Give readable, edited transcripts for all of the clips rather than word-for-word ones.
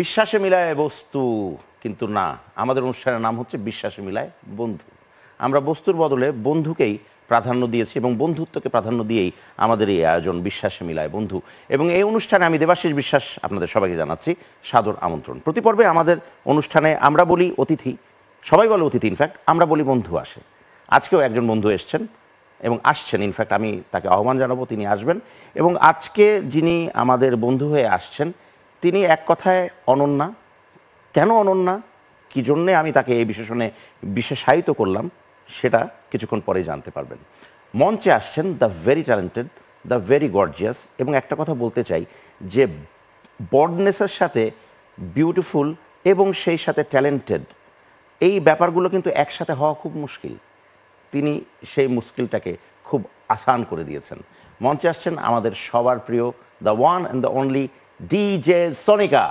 বিশ্বাসে মিলায় বস্তু, কিন্তু না, আমাদের অনুষ্ঠানের নাম হচ্ছে বিশ্বাসে মিলায় বন্ধু। আমরা বস্তুর বদলে বন্ধুকেই প্রাধান্য দিয়েছি এবং বন্ধুত্বকে প্রাধান্য দিয়েই আমাদের এই আয়োজন বিশ্বাসে মিলায় বন্ধু। এবং এই অনুষ্ঠানে আমি দেবাশিস বিশ্বাস আপনাদের সবাইকে জানাচ্ছি সাদর আমন্ত্রণ। প্রতি পর্বে আমাদের অনুষ্ঠানে আমরা বলি অতিথি, সবাই বলে অতিথি, ইনফ্যাক্ট আমরা বলি বন্ধু আসে। আজকেও একজন বন্ধু এসছেন এবং আসছেন, ইনফ্যাক্ট আমি তাকে আহ্বান জানাবো, তিনি আসবেন। এবং আজকে যিনি আমাদের বন্ধু হয়ে আসছেন তিনি এক কথায় অনন্যা। কেন অনন্যা, কী জন্যে আমি তাকে এই বিশেষণে বিশেষায়িত করলাম সেটা কিছুক্ষণ পরেই জানতে পারবেন। মঞ্চে আসছেন the very talented, the very gorgeous. এবং একটা কথা বলতে চাই যে বর্ডনেসের সাথে বিউটিফুল এবং সেই সাথে ট্যালেন্টেড, এই ব্যাপারগুলো কিন্তু একসাথে হওয়া খুব মুশকিল। তিনি সেই মুশকিলটাকে খুব আসান করে দিয়েছেন। মঞ্চে আসছেন আমাদের সবার প্রিয় the one and the only DJ Sonika.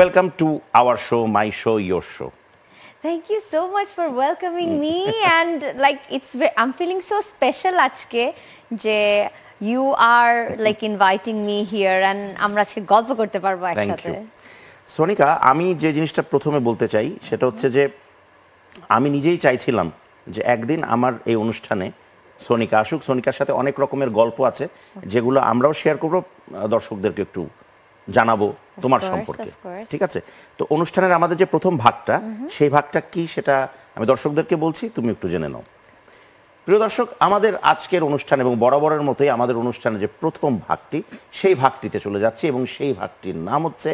Welcome to our show, my show, your show. Thank you so much for welcoming me and like I'm feeling so special আজকে যে you are like inviting me here and আমরা আজকে গল্প করতে পারবো একসাথে। সোনিকা, আমি যে জিনিসটা প্রথমে বলতে চাই সেটা হচ্ছে যে আমি নিজেই চাইছিলাম যে একদিন আমার এই অনুষ্ঠানে সোনিকা আসুক। সোনিকার সাথে অনেক রকমের গল্প আছে যেগুলো আমরাও শেয়ার করবো, দর্শকদেরকে একটু জানাবো তোমার সম্পর্কে, ঠিক আছে? তো অনুষ্ঠানের আমাদের যে প্রথম ভাগটা, সেই ভাগটা কি সেটা আমি দর্শকদেরকে বলছি, তুমি একটু জেনে নাও। প্রিয় দর্শক, আমাদের আজকের অনুষ্ঠান এবং বরাবরের মতোই আমাদের অনুষ্ঠানে যে প্রথম ভাগটি, সেই ভাগটিতে চলে যাচ্ছি এবং সেই ভাগটির নাম হচ্ছে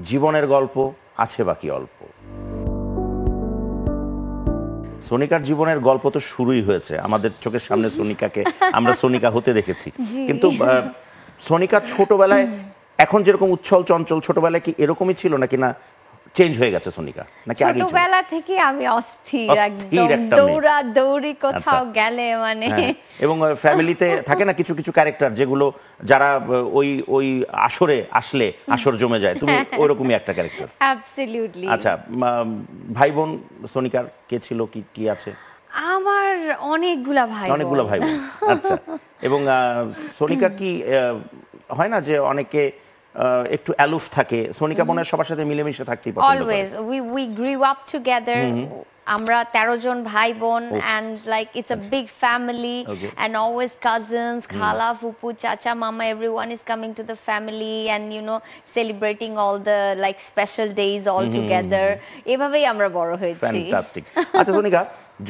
জীবনের গল্প আছে বাকি অল্প। সোনিকার জীবনের গল্প তো শুরুই হয়েছে, আমাদের চোখের সামনে সোনিকাকে আমরা সোনিকা হতে দেখেছি, কিন্তু সোনিকা ছোটবেলায় এখন যেরকম উচ্ছল চঞ্চল, ছোটবেলায় কি এরকমই ছিল নাকি না চেঞ্জ হয়ে গেছে সোনিকা, নাকি আগে ছিল? ছোটবেলা থেকে আমি অস্থির, একদম দৌড়ি কোথাও গেলে মানে। এবং ফ্যামিলিতে থাকে না কিছু কিছু ক্যারেক্টার যেগুলো যারা ওই ওই আসরে আসলে আসর জমে যায়, তুমি ওইরকমই একটা ক্যারেক্টার। অ্যাবসলিউটলি। আচ্ছা, ভাই বোন সোনিকার কে ছিল, কি কি আছে? আমার অনেকগুলা ভাই বোন। আচ্ছা, এবং সোনিকা কি হয় না যে অনেকে একটু অ্যালুফ থাকে, সোনিকা বোনের সবার সাথে মিলেমিশে থাকতেই পছন্দ করে? Always we grew up together. আমরা 13 জন ভাই বোন and like it's a big family and always cousins, khala, fupu, chacha, mama, everyone is coming to the family and you know celebrating all the like special days all together. এভাবেই আমরা বড় হয়েছি। Fantastic. আচ্ছা সোনিকা,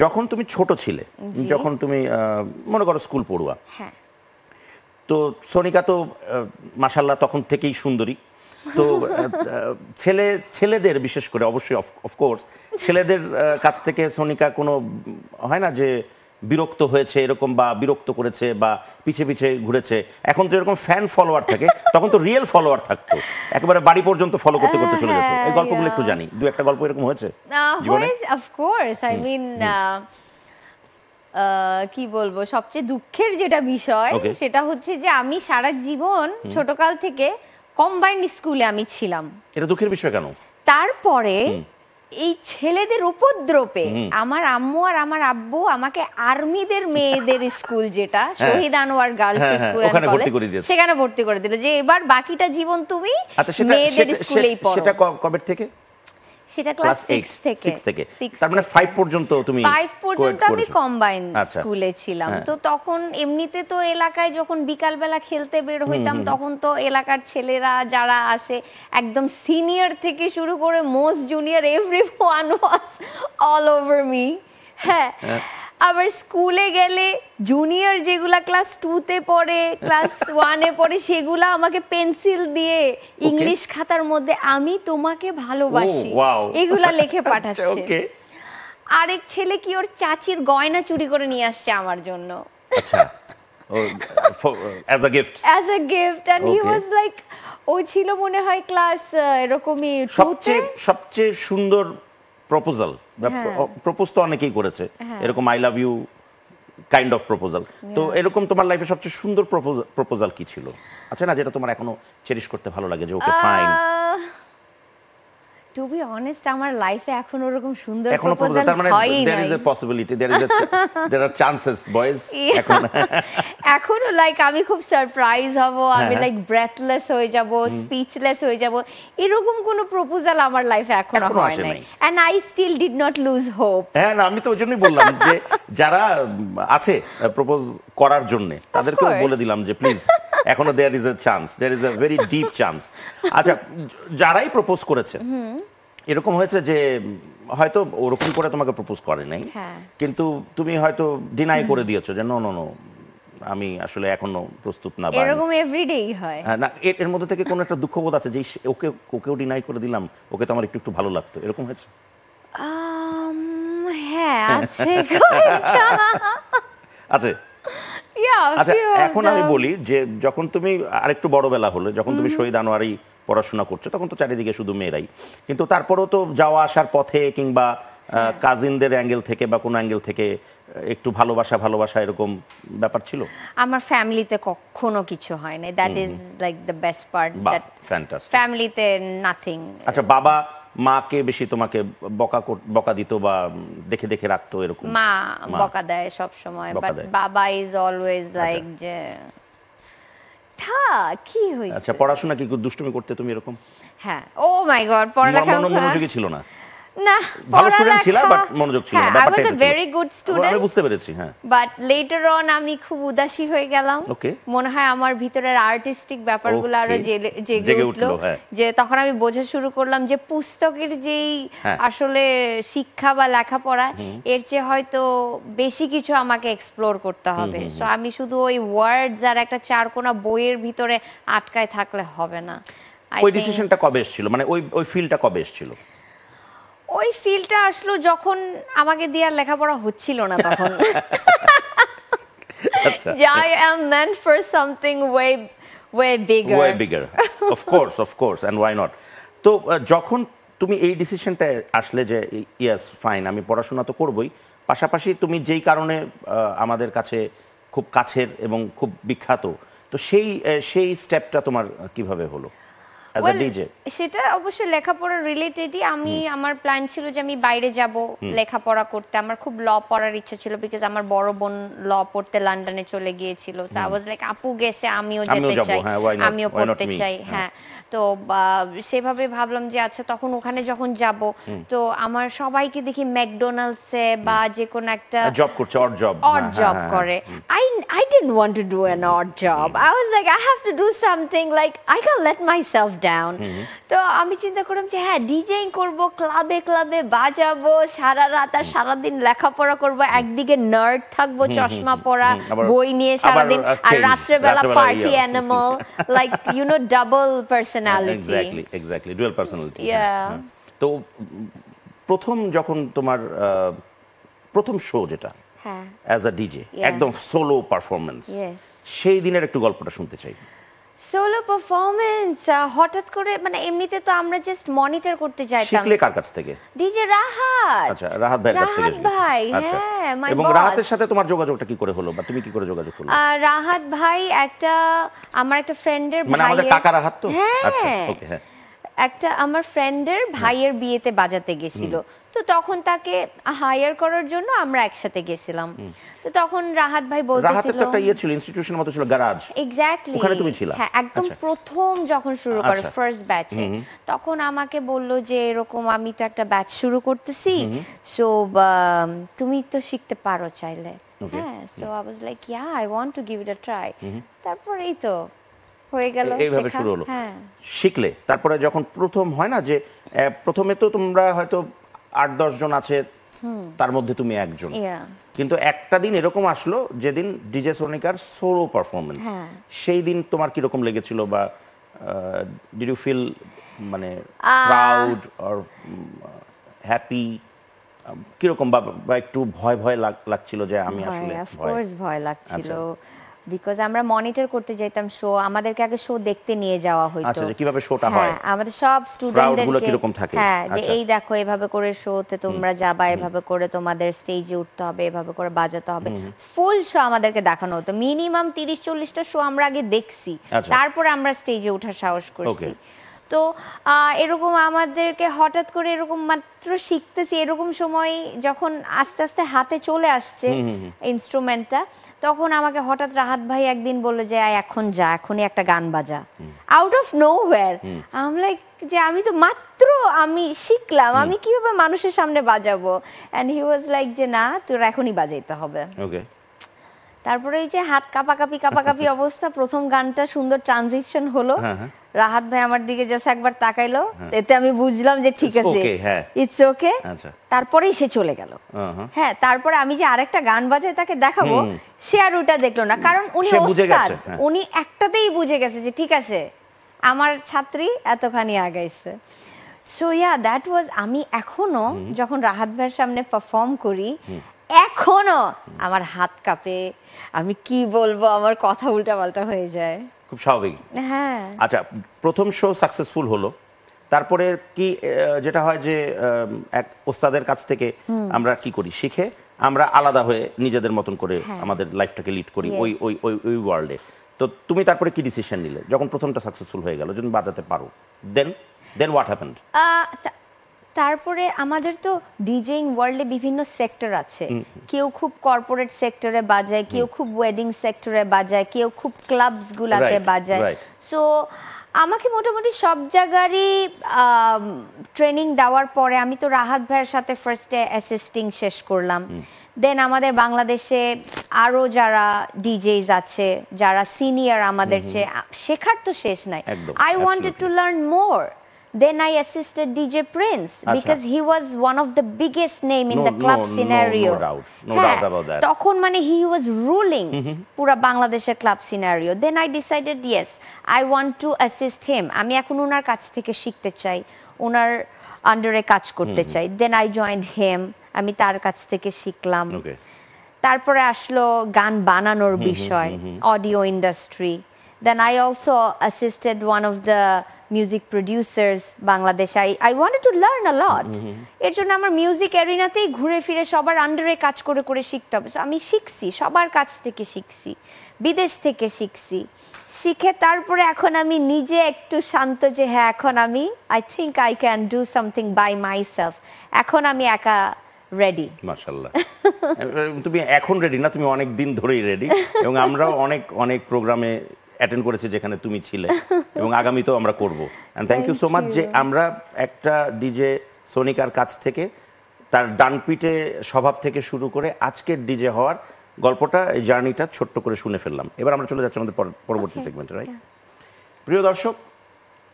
যখন তুমি ছোট ছিলে, যখন তুমি মনে করো স্কুল পড়ুয়া, হ্যাঁ, তো সোনিকা তো মাশাআল্লাহ তখন থেকেই সুন্দরী। তো ছেলেদের বিশেষ করে অবশ্যই অফকোর্স ছেলেদের কাছ থেকে সোনিকা কোনো হয় না যে বিরক্ত হয়েছে এরকম, বা বিরক্ত করেছে বা পিছে পিছে ঘুরেছে? এখন তো এরকম ফ্যান ফলোয়ার থাকে, তখন তো রিয়েল ফলোয়ার থাকতো, একেবারে বাড়ি পর্যন্ত ফলো করতে করতে চলে যেত। এই গল্পগুলো একটু জানি, দু একটা গল্প এরকম হয়েছে জীবনে? অফকোর্স, আই মিন কি বলবো, সবচেয়ে দুঃখের যেটা বিষয় সেটা হচ্ছে যে আমি সারা জীবন ছোটকাল থেকে কম্বাইন্ড স্কুলে আমি ছিলাম। এটা দুঃখের বিষয় কেন? তারপরে এই ছেলেদের উপদ্রবে আমার আম্মু আর আমার আব্বু আমাকে আর্মিদের মেয়েদের স্কুল, যেটা Shaheed Anwar girls school and college, সেখানে ভর্তি করে দিল যে এবার বাকিটা জীবন তুমি মেয়েদের স্কুলেই পড়ো। সেটা কবে থেকে? সেটা ক্লাস 6 থেকে। তার মানে 5 পর্যন্ত তুমি? 5 পর্যন্ত আমি কম্বাইন স্কুলে ছিলাম। তো তখন এমনিতে তো এলাকায় যখন বিকাল বেলা খেলতে বের হইতাম, তখন তো এলাকার ছেলেরা যারা আসে একদম সিনিয়র থেকে শুরু করে most junior, everyone was all over me. হ্যাঁ, আবার স্কুলে গেলে জুনিয়র যেগুলা ক্লাস 2 তে পড়ে, ক্লাস 1 এ পড়ে, সেগুলা আমাকে পেন্সিল দিয়ে ইংলিশ খাতার মধ্যে আমি তোমাকে ভালোবাসি এগুলা লিখে পাঠাচ্ছে। আরেক ছেলে কি ওর চাচির গয়না চুরি করে নিয়ে আসছে আমার জন্য। আচ্ছা, as a gift and he was like, ও ছিল মনে হয় ক্লাস এরকমই 2 তে। সবচেয়ে সুন্দর প্রপোজাল, প্রপোজ তো অনেকেই করেছে এরকম, I love you kind of proposal. তো এরকম তোমার লাইফে সবচেয়ে সুন্দর প্রপোজাল কি ছিল? আচ্ছা না, যেটা তোমার এখনো চেরিশ করতে ভালো লাগে যে okay fine? To be honest আমার লাইফে এখন ওরকম সুন্দর এখনো প্রপোজাল তার মানে হয়ই there নাই। is a possibility, there are chances boys এখন এখনো লাইক আমি খুব সারপ্রাইজ হব, আমি লাইক ব্রেথলেস হয়ে যাব, স্পিচলেস হয়ে যাব, এরকম কোনো প্রপোজাল আমার লাইফে এখনো এখনো হয় আসে নাই। নাই। And I still did not lose hope. হ্যাঁ না, আমি তো ওই জন্যই বললাম যে যারা আছে প্রপোজ করার জন্য তাদেরকেও course. বলে দিলাম যে প্লিজ এখনো there is a chance, there is a very deep chance. আচ্ছা, যারাই প্রপোজ করেছে এরকম হয়েছে যে হয়তো ওরকম করে তোমাকে প্রপোজ করে নাই, হ্যাঁ। কিন্তু তুমি হয়তো ডিনাই করে দিয়েছো যে নো নো নো আমি আসলে এখনো প্রস্তুত না, বা এরকম এভরিডেই হয়। না এর মধ্যে থেকে কোনো একটা দুঃখবোধ আছে যে ইস, ওকেও ডিনাই করে দিলাম, ওকে তো আমার একটু একটু ভালো লাগতো, এরকম হয়েছে? হ্যাঁ আছে কয়েকটা। আছে। Yeah, a আচ্ছা, few of এখন আমি them. বলি যে যখন তুমি আরেকটু বড়বেলা হলো, যখন তুমি শহীদ আনোয়ারি পড়াশোনা করছো, তখন তো চারিদিকে শুধু মেয়েরাই, কিন্তু তারপরেও তো যাওয়া আসার পথে কিংবা কাজিনদের অ্যাঙ্গেল থেকে বা কোনো অ্যাঙ্গেল থেকে একটু ভালোবাসা এরকম ব্যাপার ছিল? আমার ফ্যামিলিতে কখনো কিছু হয় না, that is like the best part, বাহ, দ্যাট fantastic. ফ্যামিলিতে নাথিং। আচ্ছা, বাবা মাকে বেশি তোমাকে বকা দিত বা দেখে দেখে রাখতো এরকম? মা মা। বকা দেয় সব সময়, বকা বাট দেয়। বাবা ইজ অলওয়েজ লাইক যে কি হইছে। আচ্ছা, পড়াশোনা কি দুষ্টুমি করতে তুমি এরকম? হ্যাঁ, ও মাই গড, পড়ালেখা মনোযোগী ছিল না? না, ভালো স্টুডেন্ট ছিল বাট মনোযোগ ছিল না, আই ব্যাপারটা ওয়াজ এটা আ ছিল। ভেরি গুড আমি স্টুডেন্ট, বুঝতে পেরেছি, হ্যাঁ। বাট লেটার অন আমি খুব উদাসী হয়ে গেলাম। Okay. মনে হয় আমার ভিতরের আর্টিস্টিক ব্যাপারগুলো আরো Okay. জেগে জেগে উঠলো, উঠলো, হ্যাঁ। যে তখন আমি বোঝা শুরু করলাম যে পুস্তকের যেই হ্যাঁ। আসলে শিক্ষা বা লেখাপড়া, এর চেয়ে হয়তো বেশি কিছু আমাকে এক্সপ্লোর করতে হবে। সো আমি শুধু ওই ওয়ার্ডস আর একটা চারকোনা বইয়ের ভিতরে আটকায় থাকলে হবে না। I ওই think ডিসিশনটা কবে এসেছিল, মানে ওই ফিলটা কবে এসেছিল? ওই ফিলটা আসলো যখন আমাকে দিয়ে আর লেখাপড়া হচ্ছিল না তখন। আচ্ছা, যে I am meant for something way bigger. way bigger, of course, and why not? তো যখন তুমি এই ডিসিশনটা আসলে যে ইয়েস ফাইন আমি পড়াশোনা তো করবই, পাশাপাশি তুমি যেই কারণে আমাদের কাছে খুব কাছের এবং খুব বিখ্যাত, তো সেই স্টেপটা তোমার কিভাবে হলো অ্যাজ আ Well, ডিজে? সেটা অবশ্যই লেখাপড়ার রিলেটেডই। আমার প্ল্যান ছিল যে আমি বাইরে যাব লেখাপড়া করতে। আমার খুব ল পড়ার ইচ্ছা ছিল, বিকজ আমার বড় বোন ল পড়তে লন্ডনে চলে গিয়েছিল। সো আই ওয়াজ লাইক আপু গেছে, আমিও যেতে যাবো, চাই, হ্যাঁ, why not? আমিও Why not পড়তে me? চাই। হ্যাঁ, তো সেভাবে ভাবলাম যে আচ্ছা তখন ওখানে যখন যাব, তো আমার সবাইকে দেখি ম্যাকডোনাল্ডসে বা যে কোনো একটা জব করছে, অড জব করে। I didn't want to do an odd job. I was like, I have to do something, like I can't let myself down. তো আমি চিন্তা করলাম যে হ্যাঁ, ডিজেইং করব, ক্লাবে ক্লাবে বাজাবো সারা রাত আর সারা দিন লেখাপড়া করব, একদিকে নার্ড থাকবো চশমা পরা বই নিয়ে সারা দিন, আর রাত্রে বেলা party animal, like you know double personality. Exactly dual personality. তো প্রথম যখন তোমার প্রথম শো যেটা হ্যাঁ, অ্যাজ আ ডিজে, একদম সোলো পারফরমেন্স, ইয়েস, সেই দিনের একটু গল্পটা শুনতে চাই। সোলো পারফরমেন্স হঠাৎ করে, মানে এমনিতে তো আমরা জাস্ট মনিটর করতে যাইতাম। শিখলে কার কাছ থেকে? ডিজে রাহাত। আচ্ছা, রাহাত ভাইয়ের কাছ থেকে রাহাত শিখেছো। ভাই, আচ্ছা। হ্যাঁ, my এবং boss। রাহাতের সাথে তোমার যোগাযোগটা কি করে হলো, বা তুমি কি করে যোগাযোগ করলে? রাহাত ভাই আমার একটা ফ্রেন্ডের মানে আমাদের কাকা রাহাত তো? আচ্ছা, হ্যাঁ, ওকে, হ্যাঁ। একটা আমার ফ্রেন্ডের ভাইয়ের বিয়েতে বাজাতে গেছিল, তো তখন তাকে হায়ার করার জন্য আমরা একসাথে গেছিলাম। তো তখন রাহাত ভাই রাহাতের বলতেছিল, তো একটা ইয়ে ছিল, ইনস্টিটিউশনের মতো ছিল, গ্যারাজ। এক্স্যাক্টলি, ওখানে তুমি ছিলা? হ্যাঁ, একদম আচ্ছা। প্রথম যখন শুরু করে আচ্ছা। ফার্স্ট ব্যাচে, তখন আমাকে বলল যে এরকম আমি তো একটা ব্যাচ শুরু করতেছি, সো তুমি তো শিখতে পারো চাইলে। হ্যাঁ, so I was like yeah, I want to give it a try. তারপরেই তো হয়ে গেল এইভাবে শেখা। শুরু হলো। হ্যাঁ, শিখলে তারপরে যখন প্রথম হয় না যে প্রথমে তো তোমরা হয়তো 8-10 জন আছে, তার মধ্যে তুমি একজন, ইয়া, কিন্তু একটা দিন এরকম আসলো যেদিন ডিজে সোনিকার সোলো পারফরমেন্স, হ্যাঁ। সেই দিন তোমার কিরকম লেগেছিল, বা ডিড ইউ ফিল মানে প্রাউড অর হ্যাপি, কিরকম, বা একটু ভয় ভয় লাগছিল যে আমি আসলে অফ কোর্স ভয় লাগছিল, বিকজ আমরা মনিটর করতে যেতাম শো, আমাদেরকে আগে শো দেখতে নিয়ে যাওয়া হতো। আচ্ছা, যে কিভাবে শোটা হয়, আমাদের সব crowd গুলো স্টুডেন্টদেরকে, কিরকম থাকে, হ্যাঁ, যে আচ্ছা। এই দেখো এভাবে করে শোতে তোমরা যাবা, এভাবে করে তোমাদের স্টেজে উঠতে হবে, এভাবে করে বাজাতে হবে, ফুল শো আমাদেরকে দেখানো হতো। মিনিমাম 30-40টা শো আমরা আগে দেখছি, আচ্ছা। তারপরে আমরা স্টেজে ওঠার সাহস করছি। Okay. তো এরকম আমাদেরকে হঠাৎ করে এরকম মাত্র শিখতেছি, এরকম সময় যখন আস্তে আস্তে হাতে চলে আসছে ইনস্ট্রুমেন্টটা, তখন আমাকে হঠাৎ রাহাত ভাই একদিন বললো যে এখন যা, এখনই একটা গান বাজা, আউট অফ নোহোয়্যার। আমি লাইক যে আমি তো মাত্র আমি শিখলাম, আমি কিভাবে মানুষের সামনে বাজাবো? এন্ড হি ওয়াজ লাইক যে না, তোর এখনই বাজাইতে হবে। ওকে। তারপরে ওই যে হাত কাঁপাকাঁপি অবস্থা, প্রথম গানটা সুন্দর ট্রানজিশন হলো, রাহাত ভাই আমার দিকে জাস্ট একবার তাকাইলো, এতে আমি বুঝলাম যে ঠিক আছে, ইটস ওকে। তারপরেই সে চলে গেল। হ্যাঁ, তারপরে আমি যে আরেকটা গান বাজাই তাকে দেখাবো, সে আর ওটা দেখলো না, কারণ উনি ওস্তাদ, উনি একটাতেই বুঝে গেছে যে ঠিক আছে আমার ছাত্রী এতখানি আগাইছে। সো ইয়া, দ্যাট ওয়াজ, আমি এখনো যখন রাহাত ভাইয়ের সামনে পারফর্ম করি এখনো আমার হাত কাঁপে, আমি কি বলবো, আমার কথা উল্টাপাল্টা হয়ে যায়। খুব স্বাভাবিক। হ্যাঁ। আচ্ছা, প্রথম শো সাকসেসফুল হলো, তারপরে কি যেটা হয় যে এক ওস্তাদের কাছ থেকে আমরা কি করি, শিখে আমরা আলাদা হয়ে নিজেদের মতন করে আমাদের লাইফটাকে লিড করি ওই ওই ওই ওই ওয়ার্ল্ডে। তো তুমি তারপরে কি ডিসিশন নিলে যখন প্রথমটা সাকসেসফুল হয়ে গেল, যদি বাজাতে পারো, দেন হোয়াট হ্যাপেন্ড? তারপরে আমাদের তো ডিজেইং ওয়ার্ল্ডে বিভিন্ন সেক্টর আছে, কেউ খুব কর্পোরেট সেক্টরে বাজায়, কেউ খুব ওয়েডিং সেক্টরে বাজায়, কেউ খুব ক্লাবস গুলাতে বাজায়। সো আমাকে মোটামুটি সব জায়গারই ট্রেনিং দেওয়ার পরে আমি তো রাহাত ভাইয়ের সাথে ফার্স্টে অ্যাসিস্টিং শেষ করলাম, দেন আমাদের বাংলাদেশে আরো যারা ডিজেস আছে, যারা সিনিয়র আমাদের চেয়ে, শেখার তো শেষ নাই। I wanted to learn more. Then I assisted DJ Prince because he was one of the biggest name in the club scenario. No doubt about that. তখন মানে he was ruling পুরা বাংলাদেশের club scenario. Then I decided yes, I want to assist him. আমি এখন ওনার কাছ থেকে শিখতে চাই, ওনার আন্ডারে কাজ করতে চাই। Then I joined him. আমি তার কাছ থেকে শিখলাম। তারপরে আসলো গান বানানোর বিষয়, audio industry. Then I also assisted one of the music producers Bangladesh. I wanted to learn a lot. এর জন্য আমার মিউজিক এরিনাতেই ঘুরে ফিরে সবার আন্ডারে কাজ করে করে শিখতে হবে। আমি শিখছি, সবার কাছ থেকে শিখছি, বিদেশ থেকে শিখছি, শিখে তারপরে এখন আমি নিজে একটু শান্ত যে হ্যাঁ এখন আমি I think I can do something by myself. এখন আমি একা রেডি। মাশাআল্লাহ। তুমি এখন রেডি না, তুমি অনেক দিন ধরেই রেডি, এবং আমরাও অনেক অনেক প্রোগ্রামে অ্যাটেন্ড করেছি যেখানে তুমি ছিলে, এবং আগামীতেও আমরা করব। And thank you so much যে আমরা একটা ডিজে সোনিকার কাছ থেকে তার ডানপিটে স্বভাব থেকে শুরু করে আজকের ডিজে হওয়ার গল্পটা, এই জার্নিটা ছোট্ট করে শুনে ফেললাম। এবার আমরা চলে যাচ্ছি আমাদের পরবর্তী সেগমেন্টে। রাইট, প্রিয় দর্শক,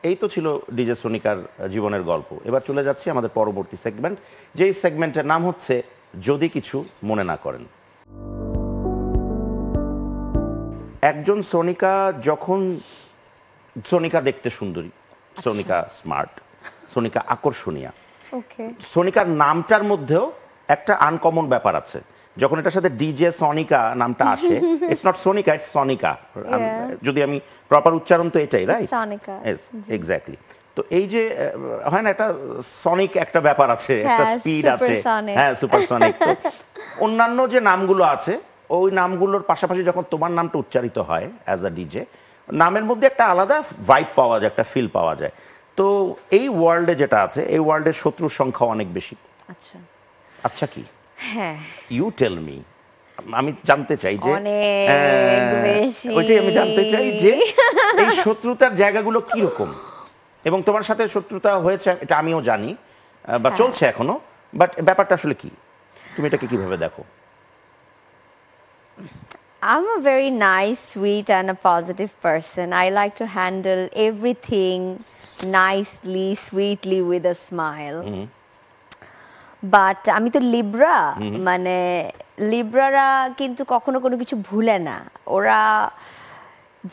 এই তো ছিল ডিজে সোনিকার জীবনের গল্প। এবার চলে যাচ্ছি আমাদের পরবর্তী সেগমেন্ট, যেই সেগমেন্টের নাম হচ্ছে যদি কিছু মনে না করেন। একজন সোনিকা যখন, সোনিকা দেখতে সুন্দরী, সোনিকা স্মার্ট, সোনিকা আকর্ষণীয়, সোনিকার নামটার মধ্যেও একটা আনকমন ব্যাপার আছে। যখন এটার সাথে ডিজে সোনিকা নামটা আসে, it's not Sonika, it's Sonika. যদি আমি প্রপার উচ্চারণ তো এটাই, রাইট? এক্স্যাক্টলি। তো এই যে হয় না, একটা সনিক একটা ব্যাপার আছে, একটা স্পিড আছে, হ্যাঁ, সুপারসনিক। তো অন্যান্য যে নামগুলো আছে, ওই নামগুলোর পাশাপাশি যখন তোমার নামটা উচ্চারিত হয় অ্যাজ আ ডিজে, নামের মধ্যে একটা আলাদা ভাইব পাওয়া যায়, একটা ফিল পাওয়া যায়। তো এই ওয়ার্ল্ডে যেটা আছে, এই ওয়ার্ল্ডের শত্রুর সংখ্যা অনেক বেশি। আচ্ছা, আচ্ছা, কি? হ্যাঁ, ইউ টেল মি। আমি জানতে চাই যে, ওইটাই আমি জানতে চাই যে এই শত্রুতার জায়গাগুলো কিরকম, এবং তোমার সাথে শত্রুতা হয়েছে এটা আমিও জানি, বা চলছে এখনো, বাট ব্যাপারটা আসলে কি, তুমি এটাকে কিভাবে দেখো? I'm a very nice, sweet and a positive person. I like to handle everything nicely, sweetly with a smile. But আমি তো লিব্রা, মানে লিব্রারা কিন্তু কখনো কোনো কিছু ভুলে না। ওরা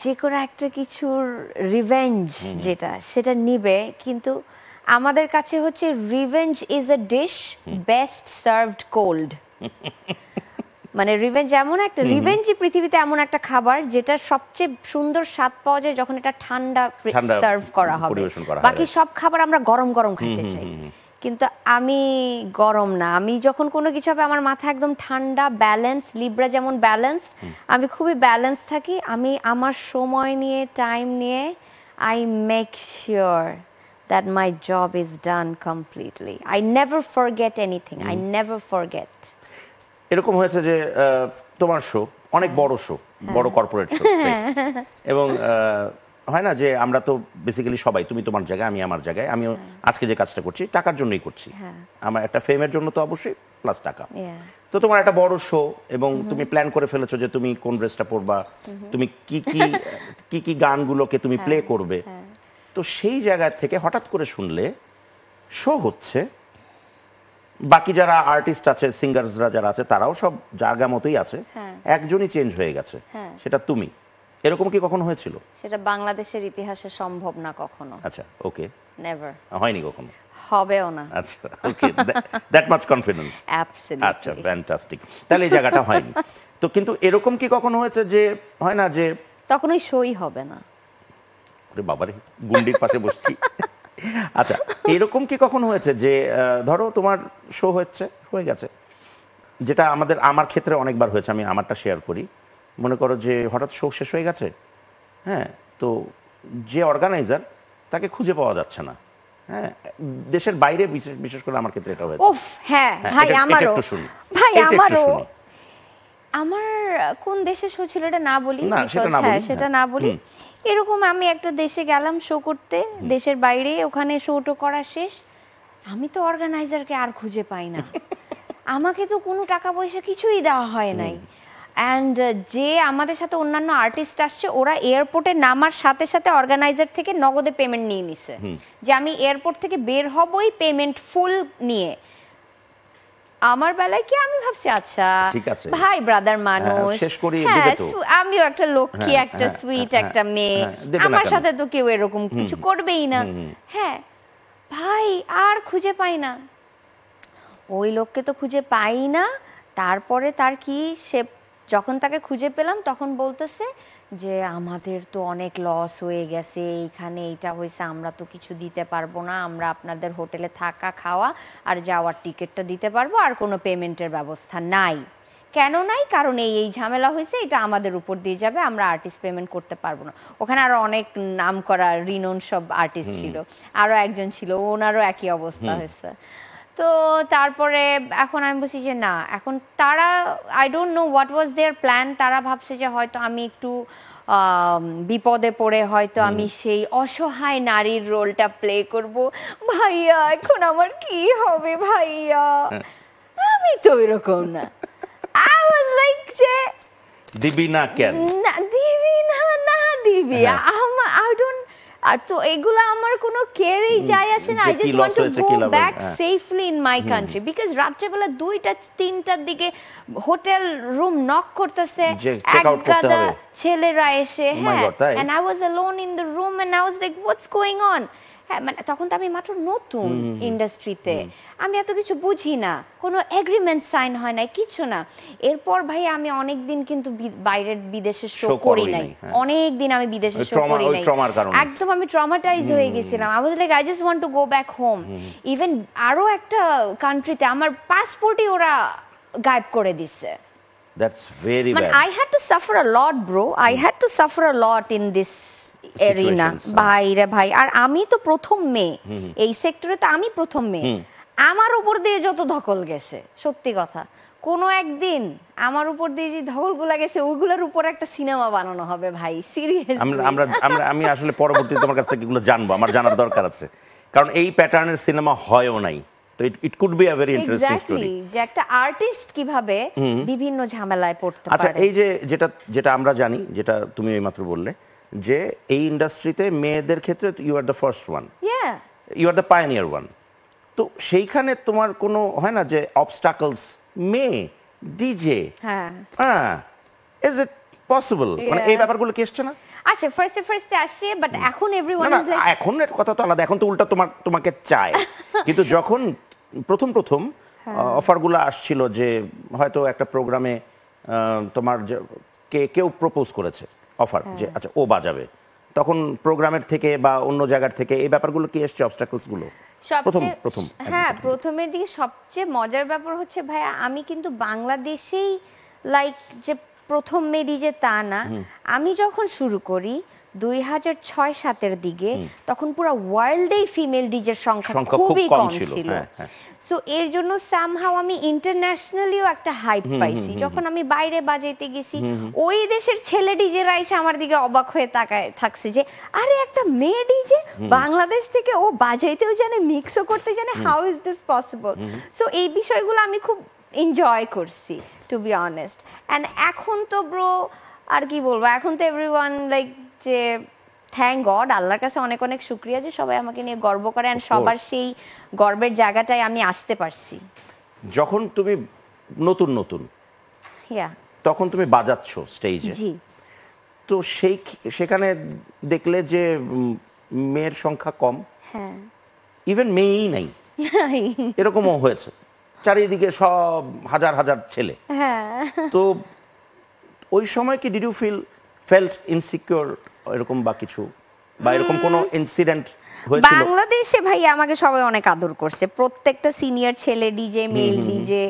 যে কোনো একটা কিছুর রিভেঞ্জ যেটা, সেটা নিবে, কিন্তু আমাদের কাছে হচ্ছে revenge is a dish best served cold. মানে রিভেঞ্জ এমন একটা, রিভেঞ্জই পৃথিবীতে এমন একটা খাবার যেটা সবচেয়ে সুন্দর স্বাদ পাওয়া যায় যখন এটা ঠান্ডা সার্ভ করা হবে। বাকি সব খাবার আমরা গরম গরম খেতে চাই, কিন্তু আমি গরম না। আমি যখন কোনো কিছু হবে আমার মাথা একদম ঠান্ডা, ব্যালেন্স। লিব্রা যেমন ব্যালেন্স, আমি খুবই ব্যালেন্স থাকি। আমি আমার সময় নিয়ে, টাইম নিয়ে, I make sure that my job is done completely. I never forget anything. I never forget. এরকম হয়েছে যে তোমার শো অনেক বড় শো, বড় কর্পোরেট শো, এবং হয় না যে আমরা তো বেসিক্যালি সবাই, তুমি তোমার জায়গায়, আমি আমার জায়গায়, আমিও আজকে যে কাজটা করছি টাকার জন্যই করছি, আমার একটা ফেমের জন্য তো অবশ্যই, প্লাস টাকা। তো তোমার একটা বড় শো এবং তুমি প্ল্যান করে ফেলেছো যে তুমি কোন ড্রেসটা পরবা, তুমি কি কি কি গানগুলোকে তুমি প্লে করবে। তো সেই জায়গা থেকে হঠাৎ করে শুনলে শো হচ্ছে, বাকি যারা আর্টিস্ট আছে, সিঙ্গারসরা যারা আছে, তারাও সব জায়গা মতোই আছে, একজনই চেঞ্জ হয়ে গেছে, সেটা তুমি। এরকম কি কখনো হয়েছিল? সেটা বাংলাদেশের ইতিহাসে সম্ভব না কখনো। আচ্ছা, ওকে, নেভার হয়নি কখনো, হবেও না। আচ্ছা, ওকে, দ্যাট মাচ কনফিডেন্স। অ্যাবসলিউটলি। আচ্ছা, ফ্যান্টাস্টিক। তাহলে এই জায়গাটা হয়নি। তো কিন্তু এরকম কি কখনো হয়েছে যে, হয় না যে তখন ওই শোই হবে না? ওরে বাবারে, গুন্ডির পাশে বসছি। আচ্ছা, এরকম কি কখনো হয়েছে যে ধরো তোমার শো হয়ে গেছে, যেটা আমার ক্ষেত্রে অনেকবার হয়েছে, আমি আমারটা শেয়ার করি। মনে করো যে হঠাৎ শো শেষ হয়ে গেছে, হ্যাঁ, তো যে অর্গানাইজার তাকে খুঁজে পাওয়া যাচ্ছে না, হ্যাঁ, দেশের বাইরে, বিশেষ করে আমার ক্ষেত্রে এটা হয়েছে। উফ, হ্যাঁ ভাই, আমারও। ভাই আমারও। আমার কোন দেশে শো ছিল এটা না বলি, সেটা না বলি। এরকম আমি একটা দেশে গেলাম শো করতে, দেশের বাইরে, ওখানে শোটো করা শেষ, আমি তো অর্গানাইজারকে আর খুঁজে পাই না। আমাকে তো কোনো টাকা পয়সা কিছুই দেওয়া হয় নাই। অ্যান্ড যে আমাদের সাথে অন্যান্য আর্টিস্ট আসছে, ওরা এয়ারপোর্টে নামার সাথে সাথে অর্গানাইজার থেকে নগদে পেমেন্ট নিয়ে নিছে, যে আমি এয়ারপোর্ট থেকে বের হবই পেমেন্ট ফুল নিয়ে। আমার বেলায় কি, আমি ভাবছি আচ্ছা ভাই ব্রাদার মানুষ, আমিও একটা লক্ষ্মী, একটা সুইট একটা মেয়ে, আমার সাথে তো কেউ এরকম কিছু করবেই না। হ্যাঁ ভাই, আর খুঁজে পাই না ওই লোককে, তো খুঁজে পাই না। তারপরে তার কি, সে যখন তাকে খুঁজে পেলাম তখন বলতেছে যে আমাদের তো অনেক লস হয়ে গেছে, এইখানে এইটা হয়েছে, আমরা তো কিছু দিতে পারবো না, আমরা আপনাদের হোটেলে থাকা খাওয়া আর যাওয়ার টিকিটটা দিতে পারবো, আর কোনো পেমেন্টের ব্যবস্থা নাই। কেন নাই? কারণ এই ঝামেলা হয়েছে, এটা আমাদের উপর দিয়ে যাবে, আমরা আর্টিস্ট পেমেন্ট করতে পারবো না। ওখানে আরো অনেক নাম করা রিনোন সব আর্টিস্ট ছিল, আরো একজন ছিল, ওনারও একই অবস্থা হয়েছে। তো তারপরে এখন আমি বলছি যে না, এখন তারা, I don't know what was there plan. তারা ভাবছে যে হয়তো আমি একটু বিপদে পড়ে হয়তো আমি সেই অসহায় নারীর রোলটা প্লে করব। ভাইয়া এখন আমার কি হবে ভাইয়া? আমি তো এরকম না। আই ওয়াজ লাইক যে দিবি না কেন? না দিবি না, না দিবি, আই ডোন্ট, তো এগুলো আমার কোনো কেয়ারই যায় আসে না। I just want to go back safely in my country, because রাত্রেবেলা 2টা 3টার দিকে হোটেল রুম নক করতেছে, একগাদা ছেলেরা এসে, হ্যাঁ, and I was alone in the room and I was like what's going on. হ্যাঁ, মানে তখন তো আমি মাত্র নতুন ইন্ডাস্ট্রিতে, আমি এত কিছু বুঝি না, কোনো এগ্রিমেন্ট সাইন হয় নাই, কিছু না। এরপর ভাই আমি অনেক দিন কিন্তু বাইরের বিদেশে শো করি নাই, অনেক দিন আমি বিদেশে শো করি নাই, একদম আমি ট্রমাটাইজ হয়ে গেছিলাম। I was like I just want to go back home. Even আরো একটা কান্ট্রিতে আমার পাসপোর্টই ওরা গায়েব করে দিছে। That's very bad. I had to suffer a lot bro, I had to suffer a lot in this arena. ভাইরে ভাই, আর আমি তো প্রথম মেয়ে এই সেক্টরে, তো আমি প্রথম মেয়ে, আমার উপর দিয়ে যত ধকল গেছে, সত্যি কথা, কোনো একদিন আমার উপর দিয়ে যে ধকলগুলা গেছে ওইগুলোর উপর একটা সিনেমা বানানো হবে ভাই, সিরিয়াসলি। আমি আসলে পরবর্তীতে তোমার কাছ থেকে এগুলো জানবো, আমার জানার দরকার আছে, কারণ এই প্যাটার্নের সিনেমা হয়ও নাই। তো it could be a very interesting story, যে একটা আর্টিস্ট কিভাবে বিভিন্ন ঝামেলায় পড়তে পারে। আচ্ছা, এই যে যেটা আমরা জানি, যেটা তুমি এইমাত্র বললে, যে এই ইন্ডাস্ট্রিতে মেয়েদের ক্ষেত্রে you are the first one, you are the pioneer one. তো সেইখানে তোমার কোনো হয় না যে অবস্টাকলস, মেয়ে ডিজে, হ্যাঁ, ইজ ইট পসিবল? মানে এই ব্যাপারগুলো কি আসছে না? আচ্ছা, ফার্স্টে আসছে, বাট এখন এভরিওয়ান ইজ লাইক, এখন এর কথা তো আলাদা, এখন তো উল্টা তোমাকে চায়। কিন্তু যখন প্রথম অফারগুলো আসছিল, যে হয়তো একটা প্রোগ্রামে তোমার কেউ প্রপোজ করেছে অফার, যে আচ্ছা ও বাজাবে, তখন প্রোগ্রামের থেকে বা অন্য জায়গার থেকে এই ব্যাপারগুলো কি এসছে, অবস্টাকলস গুলো? প্রথম হ্যাঁ, প্রথমের দিকে সবচেয়ে মজার ব্যাপার হচ্ছে ভাইয়া, আমি কিন্তু বাংলাদেশেই লাইক যে প্রথম মেডি যে তা না, আমি যখন শুরু করি 2006-07 দিকে তখন পুরো ওয়ার্ল্ডেই ফিমেল ডিজের সংখ্যা সংখ্যা খুবই খুব কম কম ছিল। ছিল। হ্যাঁ, হ্যাঁ। সো এর জন্য সামহাও আমি ইন্টারন্যাশনালিও একটা হাইপ পাইছি। যখন আমি বাইরে বাজাইতে গেছি, ওই দেশের ছেলে ডিজেরা এসে আমার দিকে অবাক হয়ে তাকায় থাকছে যে আরে একটা মেয়ে ডিজে বাংলাদেশ থেকে, ও বাজাইতেও জানে, মিক্সও করতে জানে, how is this possible. So এই বিষয়গুলো আমি খুব এনজয় করছি, টু বি অনেস্ট। অ্যান্ড এখন তো ব্রো আর কি বলবো, এখন তো এভরিওয়ান লাইক যে থ্যাংক গড, আল্লাহর কাছে অনেক অনেক শুক্রিয়া যে সবাই আমাকে নিয়ে গর্ব করে, অ্যান্ড সবার সেই গর্বের জায়গাটায় আমি আসতে পারছি। যখন তুমি নতুন নতুন ইয়া, তখন তুমি বাজাচ্ছ স্টেজে, জি, তো সেখানে দেখলে যে মেয়ের সংখ্যা কম, হ্যাঁ, ইভেন মেয়েই নাই, এরকমও হয়েছে, চারিদিকে সব হাজার হাজার ছেলে। হ্যাঁ। তো ওই সময় কি ডিড ইউ ফেল্ট ইনসিকিউর এরকম বা কিছু, বা এরকম কোনো ইনসিডেন্ট হয়েছিল? বাংলাদেশে ভাই আমাকে সবাই অনেক আদর করছে, প্রত্যেকটা সিনিয়র ছেলে ডিজে, মেল ডিজে,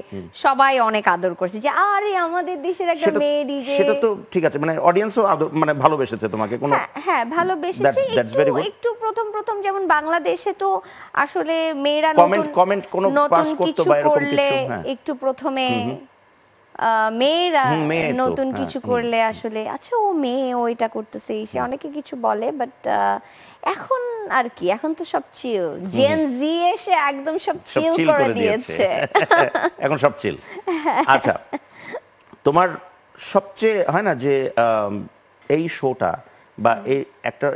সবাই অনেক আদর করছে যে আরে আমাদের দেশের একটা মেয়ে ডিজে। সেটা তো ঠিক আছে, মানে অডিয়েন্সও মানে ভালোবেসেছে তোমাকে কোনো? হ্যাঁ ভালোবেসেছে। একটু প্রথম প্রথম যেমন বাংলাদেশে তো আসলে মেয়েরা কমেন্ট কোনো পাস করতে বা এরকম কিছু, একটু প্রথমে মেয়েরা নতুন কিছু করলে আসলে আচ্ছা ও মেয়ে, ও এটা করতেছে, সে অনেকে কিছু বলে, বাট এখন আর কি, এখন তো সব চিল, জেন জি এসে একদম সব চিল করে দিয়েছে। এখন সব চিল। আচ্ছা, তোমার সবচেয়ে হয় না যে এই শোটা বা এই একটা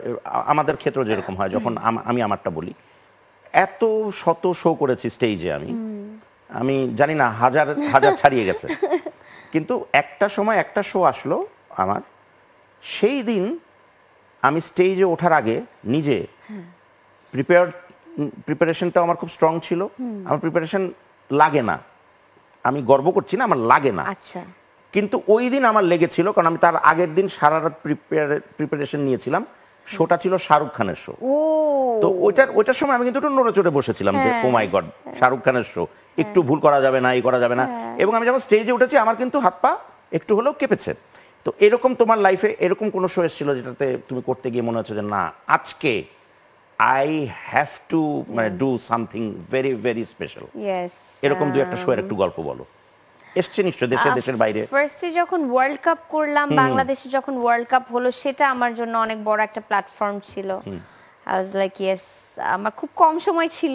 আমাদের ক্ষেত্রে যেরকম হয়, যখন আমি আমারটা বলি, এত শত শো করেছি স্টেজে, আমি জানি না হাজার হাজার ছাড়িয়ে গেছে, কিন্তু একটা সময় একটা শো আসলো আমার, সেই দিন আমি স্টেজে ওঠার আগে নিজে প্রিপারেশনটা আমার খুব স্ট্রং ছিল। আমার প্রিপারেশন লাগে না, আমি গর্ব করছি না, আমার লাগে না, আচ্ছা, কিন্তু ওই দিন আমার লেগেছিল, কারণ আমি তার আগের দিন সারা রাত প্রিপারেশন নিয়েছিলাম। শোটা ছিল শাহরুখ খানের শো, তো ওইটার সময় আমি কিন্তু একটু নড়ে চড়ে বসেছিলাম যে ও মাই গড, শাহরুখ খানের শো, একটু ভুল করা যাবে না, এই করা যাবে না। এবং আমি যখন স্টেজে উঠেছি আমার কিন্তু হাত পা একটু হলেও কেঁপেছে। তো এরকম তোমার লাইফে এরকম কোনো শো এসেছিল যেটাতে তুমি করতে গিয়ে মনে হচ্ছে যে না, আজকে আই হ্যাভ টু মানে do something very very special? এরকম দু একটা শো এর একটু গল্প বলো। এসছে নিশ্চয় দেশের বাইরে। ফার্স্টে যখন ওয়ার্ল্ড কাপ করলাম, বাংলাদেশে যখন ওয়ার্ল্ড কাপ হলো, সেটা আমার জন্য অনেক বড় একটা প্ল্যাটফর্ম ছিল। আই ওয়াজ লাইক ইয়েস, আমার খুব কম সময় ছিল,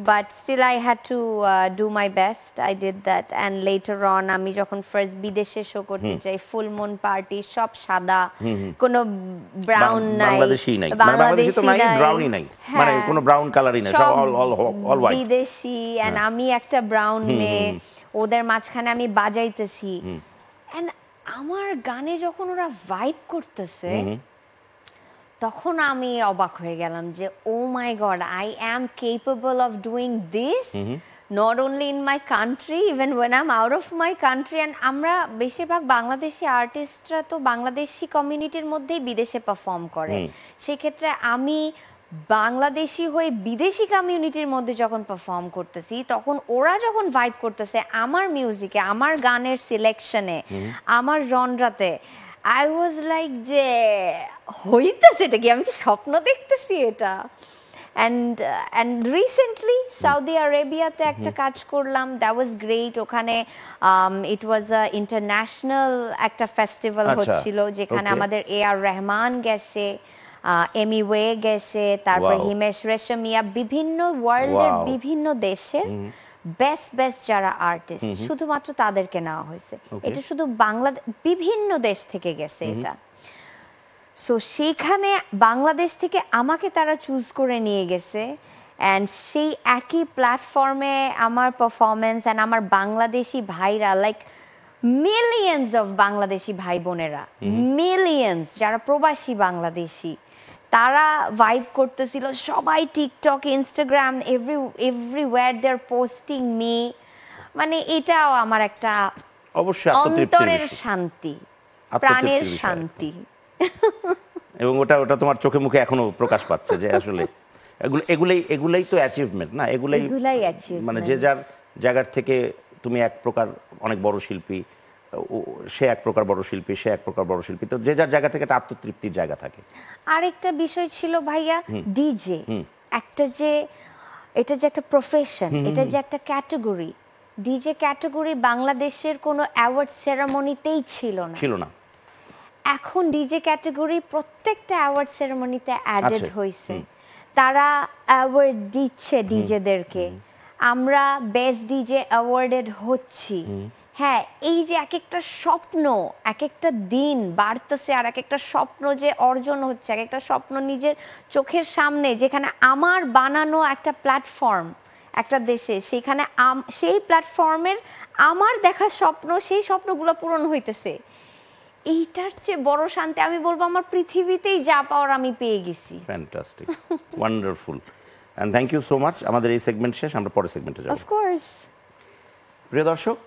but still I had to do my best, I did that. And later on আমি যখন ফার্স্ট বিদেশে শো করতে যাই, ফুল মুন পার্টি, সব সাদা, কোনো ব্রাউন নাই, বাংলাদেশি নাই, বাংলাদেশি তো নাই, ব্রাউনই নাই, মানে কোনো ব্রাউন কালারই নাই, সব অল হোয়াইট বিদেশি। এন্ড আমি একটা ব্রাউন মেয়ে, ওদের মাঝখানে আমি বাজাইতেছি, এন্ড আমার গানে যখন ওরা ভাইব করতেছে, তখন আমি অবাক হয়ে গেলাম যে oh my god, I am capable of doing this, not only in my country, even when I am out of my country. And আমরা বেশিরভাগ বাংলাদেশি আর্টিস্টরা তো বাংলাদেশি কমিউনিটির মধ্যেই বিদেশে পারফর্ম করে, সেক্ষেত্রে আমি বাংলাদেশি হয়ে বিদেশি কমিউনিটির মধ্যে যখন পারফর্ম করতেছি, তখন ওরা যখন ভাইব করতেছে আমার মিউজিকে, আমার গানের সিলেকশনে, আমার জনরাতে, আই ওয়াজ লাইক যে হইতেছে এটা কি, আমি কি স্বপ্ন দেখতেছি এটা। অ্যান্ড রিসেন্টলি সৌদি আরেবিয়াতে একটা কাজ করলাম, দ্যাট ওয়াজ গ্রেট। ওখানে ইট ওয়াজ আ ইন্টারন্যাশনাল একটা ফেস্টিভ্যাল হচ্ছিল, যেখানে আমাদের AR রহমান গেছে, এমি ওয়ে গেছে, তারপর হিমেশ রেশমিয়া, বিভিন্ন ওয়ার্ল্ডের বিভিন্ন দেশের বেস্ট যারা আর্টিস্ট, শুধুমাত্র তাদেরকে নেওয়া হয়েছে। এটা শুধু বিভিন্ন দেশ থেকে গেছে এটা। সো সেইখানে বাংলাদেশ থেকে আমাকে তারা চুজ করে নিয়ে গেছে, অ্যান্ড সেই একই প্ল্যাটফর্মে আমার পারফরমেন্স, অ্যান্ড আমার বাংলাদেশি ভাইরা, লাইক মিলিয়ন্স অফ বাংলাদেশি ভাই বোনেরা, মিলিয়ন্স যারা প্রবাসী বাংলাদেশি, তারা ভাইব করতেছিল, সবাই টিকটক, ইনস্টাগ্রাম, এভরিওয়্যার দে আর পোস্টিং মি। মানে এটাও আমার একটা অবশ্যই অন্তরের শান্তি, প্রাণের শান্তি। এবং ওটা তোমার চোখে মুখে এখনো প্রকাশ পাচ্ছে যে আসলে এগুলাই তো অ্যাচিভমেন্ট না, এগুলাই মানে যে যার জায়গার থেকে তুমি এক প্রকার অনেক বড় শিল্পী, সে এক প্রকার বড় শিল্পী, সে এক প্রকার বড় শিল্পী, তো যে যার জায়গা থেকে একটা আত্মতৃপ্তির জায়গা থাকে। আরেকটা বিষয় ছিল ভাইয়া, ডিজে একটা যে এটা যে একটা প্রফেশন, এটা যে একটা ক্যাটাগরি, ডিজে ক্যাটাগরি বাংলাদেশের কোনো অ্যাওয়ার্ড সেরেমনিতেই ছিল না। এখন ডিজে ক্যাটাগরি প্রত্যেকটা অ্যাওয়ার্ড সেরেমনিতে অ্যাডেড হয়েছে, তারা অ্যাওয়ার্ড দিচ্ছে ডিজেদেরকে, আমরা বেস্ট ডিজে অ্যাওয়ার্ডেড হচ্ছি। হ্যাঁ, এই যে এক একটা স্বপ্ন এক একটা দিন বাড়তেছে, আর এক একটা স্বপ্ন যে অর্জন হচ্ছে, এক একটা স্বপ্ন নিজের চোখের সামনে, যেখানে আমার বানানো একটা প্ল্যাটফর্ম একটা দেশে, সেখানে সেই প্ল্যাটফর্মের আমার দেখা স্বপ্ন, সেই স্বপ্নগুলো পূরণ হইতেছে, এইটার চেয়ে বড় শান্তি আমি বলবো আমার পৃথিবীতেই যা পাওয়ার আমি পেয়ে গেছি। Fantastic, wonderful, and thank you so much. আমাদের এই সেগমেন্ট শেষ, আমরা পরের সেগমেন্টে যাব। Of course. প্রিয় দর্শক,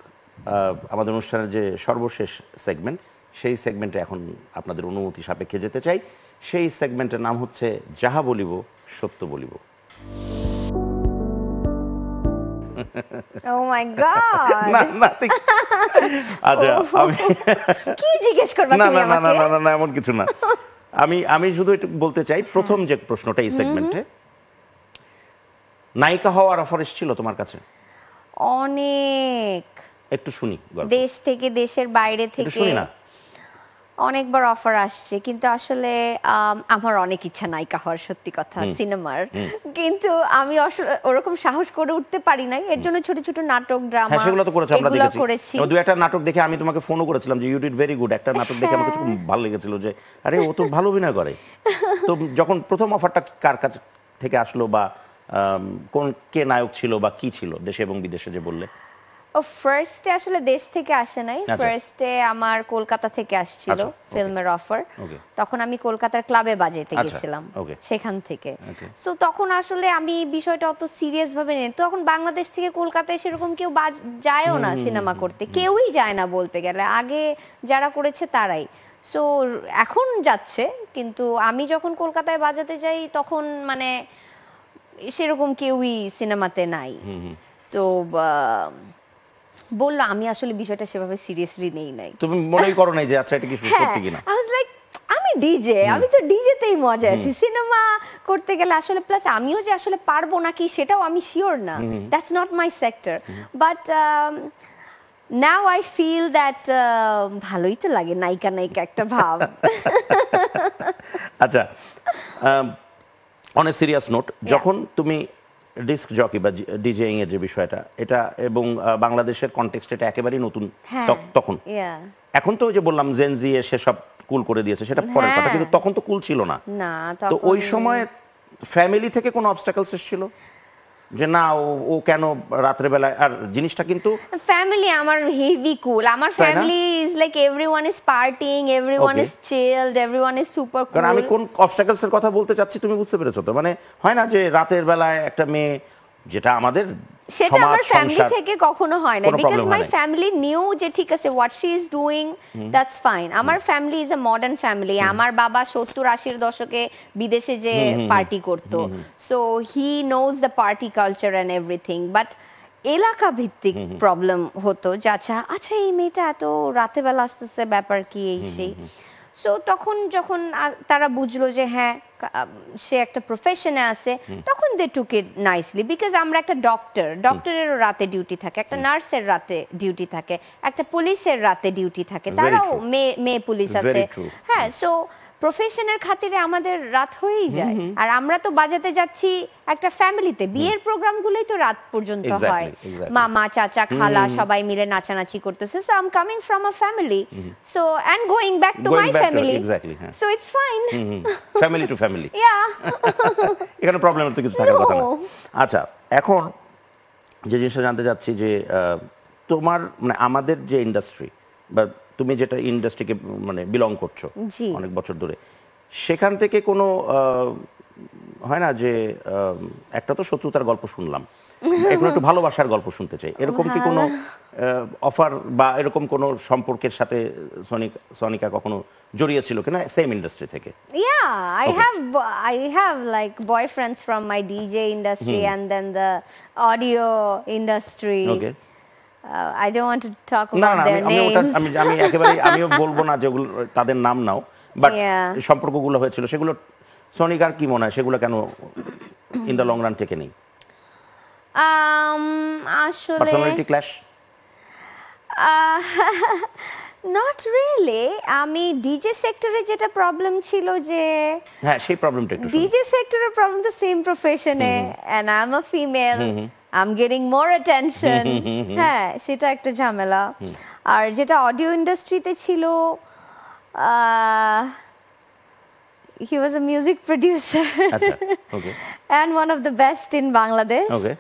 আমাদের অনুষ্ঠানের যে সর্বশেষ সেগমেন্ট, সেই সেগমেন্টে এখন আপনাদের অনুমতি সাপেক্ষে যেতে চাই। সেই সেগমেন্টের নাম হচ্ছে যাহা বলিব সত্য বলিব। ও মাই গড, আচ্ছা, আমি কি জিজ্ঞেস করবা তুমি আমাকে? না, এমন কিছু না। আমি শুধু একটু বলতে চাই, প্রথম যে প্রশ্নটা এই সেগমেন্টে, নায়িকা হওয়ার অফার এসেছিল তোমার কাছে? অনেক, একটু শুনি, দেশ থেকে, দেশের বাইরে থেকে অনেকবার অফার আসছে, কিন্তু আসলে আমার অনেক ইচ্ছা নায়িকা হওয়ার, সত্যি কথা, সিনেমার, কিন্তু আমি ওরকম সাহস করে উঠতে পারি নাই। এর জন্য ছোট ছোট নাটক, ড্রামা, সেগুলো তো করেছো, আমরা দেখেছি। দুই একটা নাটক দেখে আমি তোমাকে ফোনও করেছিলাম যে ইউ ডিড ভেরি গুড, একটা নাটক দেখে আমার খুব ভালো লেগেছিল, যে আরে ও তো ভালো অভিনয় করে। তো যখন প্রথম অফারটা কার কাছ থেকে আসলো, বা কোন কে নায়ক ছিল, বা কি ছিল, দেশে এবং বিদেশে যে বললে? ও ফার্স্টে আসলে দেশ থেকে আসে নাই, ফার্স্টে আমার কলকাতা থেকে আসছিল ফিল্মের অফার। তখন আমি কলকাতার ক্লাবে বাজাইতে গেছিলাম, সেখান থেকে। সো তখন আসলে আমি বিষয়টা অত সিরিয়াস ভাবে নেই, তখন বাংলাদেশ থেকে কলকাতায় সেরকম কেউ যায়ও না সিনেমা করতে, কেউই যায় না বলতে গেলে, আগে যারা করেছে তারাই। সো এখন যাচ্ছে, কিন্তু আমি যখন কলকাতায় বাজাতে যাই তখন মানে সেরকম কেউই সিনেমাতে নাই। তো বললো, আমি আসলে বিষয়টা সেভাবে সিরিয়াসলি নেই নাই। তুমি মনেই করো নাই যে আচ্ছা এটা কি সত্যি কিনা? আই ওয়াজ লাইক, আমি ডিজে, আমি তো ডিজেতেই মজা আছি, সিনেমা করতে গেলে আসলে, প্লাস আমিও যে আসলে পারবো নাকি সেটাও আমি শিওর না, that's not my sector. But now I feel that ভালোই তো লাগে, নায়িকা নায়িকা একটা ভাব। আচ্ছা, অন এ সিরিয়াস নোট, যখন তুমি ডিস্ক জকি বা ডিজেইং এর যে বিষয়টা, এটা এবং বাংলাদেশের কনটেক্সট এটা একেবারেই নতুন তখন। এখন তো ওই যে বললাম জেনজি এসে সব কুল করে দিয়েছে, সেটা পরের কথা, কিন্তু তখন তো কুল ছিল না। তো ওই সময় ফ্যামিলি থেকে কোনো অবস্টাকলস এসেছিল যে না ও কেন রাতের বেলা? আর জিনিসটা কিন্তু ফ্যামিলি আমার হেভি কুল, আমার family is like everyone is partying, everyone is chilled, everyone is super cool. কারণ আমি কোন অবস্টাকলস এর কথা বলতে চাচ্ছি তুমি বুঝতে পেরেছো তো? মানে হয় না যে রাতের বেলায় একটা মেয়ে, যেটা আমাদের সেটা আমার ফ্যামিলি থেকে কখনো হয় না, বিকজ মাই ফ্যামিলি নিউ যে ঠিক আছে what she is doing, that's fine. আমার family is a modern family, আমার বাবা 70-80 দশকে বিদেশে যে পার্টি করতো, so he knows the party culture and everything. But এলাকা ভিত্তিক প্রবলেম হতো যে আচ্ছা এই মেয়েটা এত রাতে বেলা আসতেছে, ব্যাপার কি এই সেই। সো তখন যখন তারা বুঝলো যে হ্যাঁ সে একটা প্রফেশনে আছে, তখন দে টুক ইট নাইসলি, বিকজ আমরা একটা ডক্টরেরও রাতে ডিউটি থাকে, একটা নার্সের রাতে ডিউটি থাকে, একটা পুলিশের রাতে ডিউটি থাকে, তারাও মেয়ে পুলিশ আছে। হ্যাঁ, সো প্রফেশনের খাতিরে আমাদের রাত হয়েই যায়। আর আমরা তো বাজাতে যাচ্ছি একটা ফ্যামিলিতে, বিয়ের প্রোগ্রামগুলোই তো রাত পর্যন্ত হয়, মামা চাচা খালা সবাই মিলে নাচানাচি করতেছে। So I am coming from a family, so and going back to my family, so it's fine, family to family. Yeah, এখানে প্রবলেম তো কিছু থাকার কথা না। আচ্ছা, এখন যে জিনিসটা জানতে চাচ্ছি যে তোমার মানে আমাদের যে ইন্ডাস্ট্রি, বা তুমি যেটা ইন্ডাস্ট্রিকে মানে বিলং করছো অনেক বছর ধরে, সেখান থেকে কোনো হয় না যে একটা তো শত্রুতার গল্প শুনলাম, এখন একটু ভালোবাসার গল্প শুনতে চাই। এরকম কি কোনো অফার বা এরকম কোনো সম্পর্কের সাথে সনিকা কখনো জড়িয়েছিল কিনা সেম ইন্ডাস্ট্রি থেকে? I have like boyfriends from my DJ industry and then the audio industry. I don't want to talk না about না their আমি ওটা names. আমি একেবারে আমিও বলবো না যেগুলো তাদের নাম নাও, বাট Yeah. সম্পর্কগুলো হয়েছিল সেগুলো সোনিকার কি মনে হয় সেগুলো কেন ইন দ্য লং রান টেকে নেই? আসলে পার্সোনালিটি ক্ল্যাশ? Not really. আমি ডিজে সেক্টরে যেটা প্রবলেম ছিল যে হ্যাঁ সেই প্রবলেমটা একটু শুনি। ডিজে সেক্টরের প্রবলেম তো সেম প্রফেশনে, and I am a female, I am getting more attention, হ্যাঁ সেটা একটা ঝামেলা। আর যেটা অডিও ইন্ডাস্ট্রিতে ছিল, he was a music producer আচ্ছা okay and one of the best in Bangladesh. Okay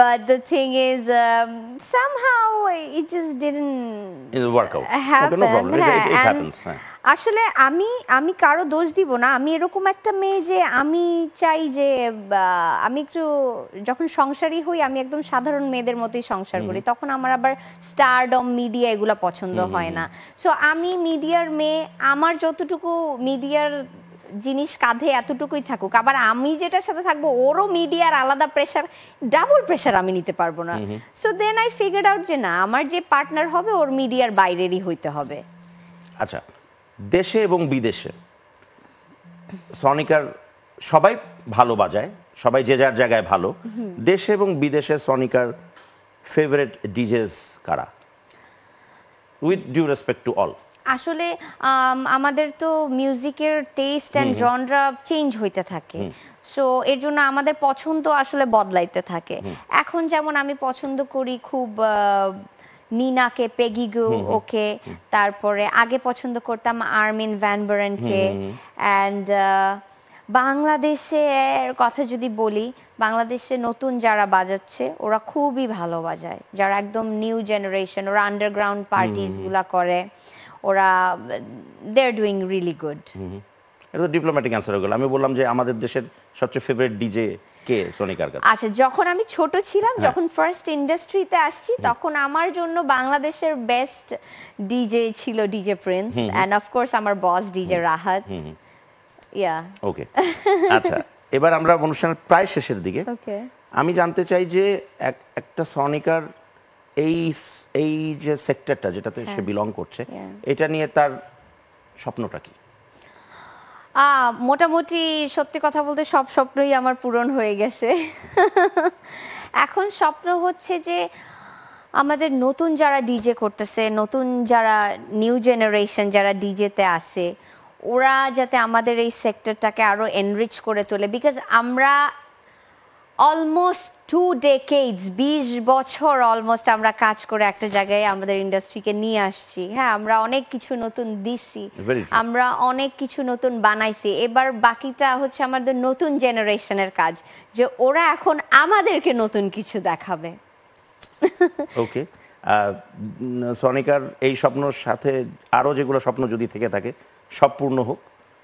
But the thing is, somehow it just didn't work out, happen. Okay no problem, হ্যাঁ, it and happens. হ্যাঁ আসলে আমি কারো দোষ দিব না। আমি এরকম একটা মেয়ে যে আমি চাই যে আমি একটু যখন সংসারী হই আমি একদম সাধারণ মেয়েদের মতোই সংসার করি, তখন আমার আবার স্টারডম মিডিয়া এগুলো পছন্দ হয় না। সো আমি মিডিয়ার মেয়ে, আমার যতটুকু মিডিয়ার জিনিস কাঁধে এতটুকুই থাকুক, আবার আমি যেটার সাথে থাকবো ওরও মিডিয়ার আলাদা প্রেশার, ডাবল প্রেশার আমি নিতে পারবো না। So then I figured out যে না, আমার যে পার্টনার হবে ওর মিডিয়ার বাইরেরই হইতে হবে। আচ্ছা, দেশে এবং বিদেশে সনিকার সবাই ভালো বাজায়, সবাই যে যার জায়গায় ভালো। দেশে এবং বিদেশে সনিকার ফেভারিট ডিজেস কারা, with due respect to all? আসলে আমাদের তো মিউজিকের টেস্ট অ্যান্ড জনরা চেঞ্জ হইতে থাকে, সো এর জন্য আমাদের পছন্দ আসলে বদলাইতে থাকে। এখন যেমন আমি পছন্দ করি খুব নিনাকে, পেগিগু ওকে, তারপরে আগে পছন্দ করতাম আর্মিন ভ্যান বুরেনকে। অ্যান্ড বাংলাদেশের কথা যদি বলি, বাংলাদেশে নতুন যারা বাজাচ্ছে ওরা খুবই ভালো বাজায়, যারা একদম নিউ জেনারেশন, ওরা আন্ডারগ্রাউন্ড পার্টিস গুলা করে, ওরা দে আর ডুইং রিয়েলি গুড। এটা তো ডিপ্লোম্যাটিক অ্যান্সার হয়ে গেল। আমি বললাম যে আমাদের দেশের সবচেয়ে ফেভারিট ডিজে কে সনিকার কাছে? আচ্ছা, যখন আমি ছোট ছিলাম, যখন ফার্স্ট ইন্ডাস্ট্রিতে আসছি, তখন আমার জন্য বাংলাদেশের বেস্ট ডিজে ছিল DJ Prince, end of course আমার বস ডিজে রাহাত। ইয়া ওকে আচ্ছা, এবার আমরা অনুষ্ঠানের প্রায় শেষের দিকে। ওকে, আমি জানতে চাই যে একটা সনিকার এই যে সেক্টরটা যেটাতে সে বিলং করছে, এটা নিয়ে তার স্বপ্নটা কি? মোটামুটি সত্যি কথা বলতে সব স্বপ্নই আমার পূরণ হয়ে গেছে। এখন স্বপ্ন হচ্ছে যে আমাদের নতুন যারা ডিজে করতেছে, নতুন যারা নিউ জেনারেশন যারা ডিজেতে আছে, ওরা যাতে আমাদের এই সেক্টরটাকে আরো এনরিচ করে তোলে। বিকজ আমরা অলমোস্ট 2 decades, 20 বছর অলমোস্ট আমরা কাজ করে একটা জায়গায় আমাদের ইন্ডাস্ট্রিকে নিয়ে আসছি। হ্যাঁ, আমরা অনেক কিছু নতুন দিছি, আমরা অনেক কিছু নতুন বানাইছি। এবার বাকিটা হচ্ছে আমাদের নতুন জেনারেশনের কাজ, যে ওরা এখন আমাদেরকে নতুন কিছু দেখাবে। ওকে, সনিকার এই স্বপ্নর সাথে আরো যেগুলো স্বপ্ন যদি থেকে থাকে সব পূর্ণ হোক,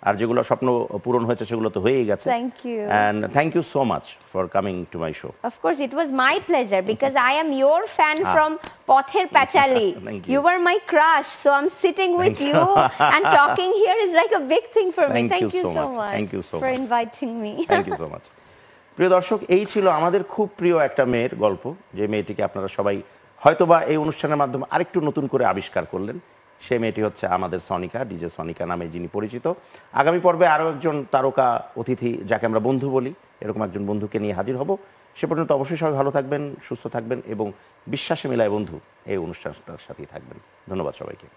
আর যেগুলো স্বপ্ন পূরণ হয়েছে সেগুলো তো হয়েই গেছে। Thank you. And thank you so much for coming to my show. Of course, it was my pleasure because I am your fan from Pother Pachali. Thank you. You were my crush, so I'm sitting with you and talking here is like a big thing for me. Thank you so much. Thank you so for much inviting me. Thank you so much. প্রিয় দর্শক, এই ছিল আমাদের খুব প্রিয় একটা মেয়ের গল্প, যে মেয়েটিকে আপনারা সবাই হয়তোবা এই অনুষ্ঠানের মাধ্যমে আরেকটু নতুন করে আবিষ্কার করলেন। সেই মেয়েটি হচ্ছে আমাদের সনিকা, ডিজে সনিকা নামে যিনি পরিচিত। আগামী পর্বে আরও একজন তারকা অতিথি, যাকে আমরা বন্ধু বলি, এরকম একজন বন্ধুকে নিয়ে হাজির হব। সে পর্যন্ত অবশ্যই সবাই ভালো থাকবেন, সুস্থ থাকবেন এবং বিশ্বাসে মিলায় বন্ধু এই অনুষ্ঠানটার সাথেই থাকবেন। ধন্যবাদ সবাইকে।